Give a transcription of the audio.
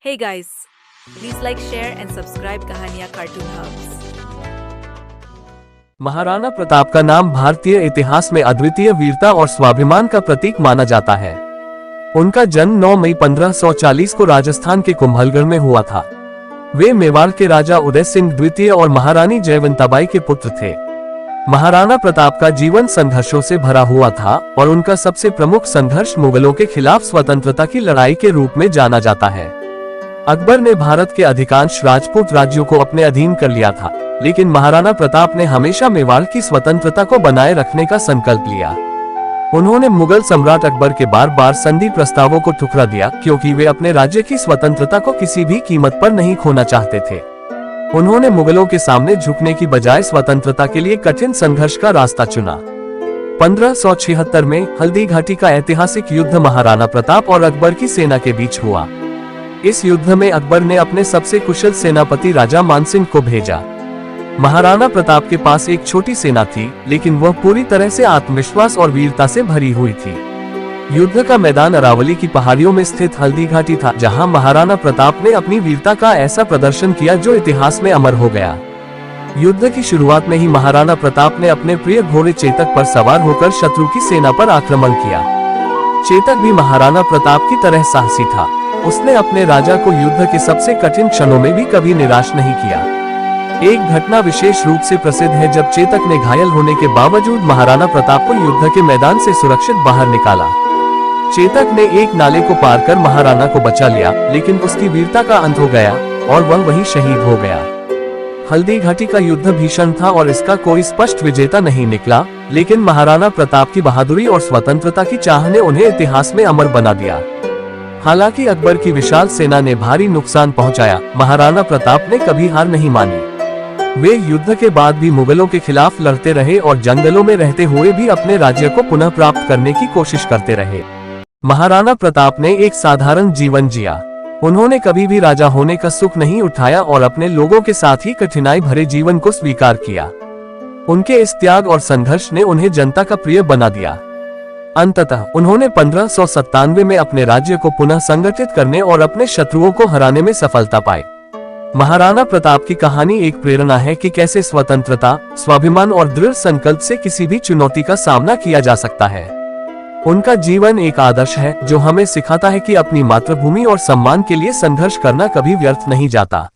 Hey guys, please like, share and subscribe कहानियाँ cartoon hubs. Maharana Pratap का नाम भारतीय इतिहास में अद्वितीय वीरता और स्वाभिमान का प्रतीक माना जाता है। उनका जन्म 9 मई 1540 को राजस्थान के कुंभलगढ़ में हुआ था। वे मेवाड़ के राजा उदय सिंह द्वितीय और महारानी जयवंताबाई के पुत्र थे। महाराणा प्रताप का जीवन संघर्षों से भरा हुआ था और उनका सबसे प्रमुख संघर्ष मुगलों के खिलाफ स्वतंत्रता की लड़ाई के रूप में जाना जाता है। अकबर ने भारत के अधिकांश राजपूत राज्यों को अपने अधीन कर लिया था, लेकिन महाराणा प्रताप ने हमेशा मेवाड़ की स्वतंत्रता को बनाए रखने का संकल्प लिया। उन्होंने मुगल सम्राट अकबर के बार बार संधि प्रस्तावों को ठुकरा दिया, क्योंकि वे अपने राज्य की स्वतंत्रता को किसी भी कीमत पर नहीं खोना चाहते थे। उन्होंने मुगलों के सामने झुकने की बजाय स्वतंत्रता के लिए कठिन संघर्ष का रास्ता चुना। 1576 में हल्दी घाटी का ऐतिहासिक युद्ध महाराणा प्रताप और अकबर की सेना के बीच हुआ। इस युद्ध में अकबर ने अपने सबसे कुशल सेनापति राजा मानसिंह को भेजा। महाराणा प्रताप के पास एक छोटी सेना थी, लेकिन वह पूरी तरह से आत्मविश्वास और वीरता से भरी हुई थी। युद्ध का मैदान अरावली की पहाड़ियों में स्थित हल्दी घाटी था, जहां महाराणा प्रताप ने अपनी वीरता का ऐसा प्रदर्शन किया जो इतिहास में अमर हो गया। युद्ध की शुरुआत में ही महाराणा प्रताप ने अपने प्रिय घोड़े चेतक पर सवार होकर शत्रु की सेना पर आक्रमण किया। चेतक भी महाराणा प्रताप की तरह साहसी था। उसने अपने राजा को युद्ध के सबसे कठिन क्षणों में भी कभी निराश नहीं किया। एक घटना विशेष रूप से प्रसिद्ध है, जब चेतक ने घायल होने के बावजूद महाराणा प्रताप को युद्ध के मैदान से सुरक्षित बाहर निकाला। चेतक ने एक नाले को पार कर महाराणा को बचा लिया, लेकिन उसकी वीरता का अंत हो गया और वह वहीं शहीद हो गया। हल्दी घाटी का युद्ध भीषण था और इसका कोई स्पष्ट विजेता नहीं निकला, लेकिन महाराणा प्रताप की बहादुरी और स्वतंत्रता की चाह ने उन्हें इतिहास में अमर बना दिया। हालांकि अकबर की विशाल सेना ने भारी नुकसान पहुंचाया, महाराणा प्रताप ने कभी हार नहीं मानी। वे युद्ध के बाद भी मुगलों के खिलाफ लड़ते रहे और जंगलों में रहते हुए भी अपने राज्य को पुनः प्राप्त करने की कोशिश करते रहे। महाराणा प्रताप ने एक साधारण जीवन जिया। उन्होंने कभी भी राजा होने का सुख नहीं उठाया और अपने लोगों के साथ ही कठिनाई भरे जीवन को स्वीकार किया। उनके इस त्याग और संघर्ष ने उन्हें जनता का प्रिय बना दिया। अंततः उन्होंने 1597 में अपने राज्य को पुनः संगठित करने और अपने शत्रुओं को हराने में सफलता पाई। महाराणा प्रताप की कहानी एक प्रेरणा है कि कैसे स्वतंत्रता, स्वाभिमान और दृढ़ संकल्प से किसी भी चुनौती का सामना किया जा सकता है। उनका जीवन एक आदर्श है जो हमें सिखाता है कि अपनी मातृभूमि और सम्मान के लिए संघर्ष करना कभी व्यर्थ नहीं जाता।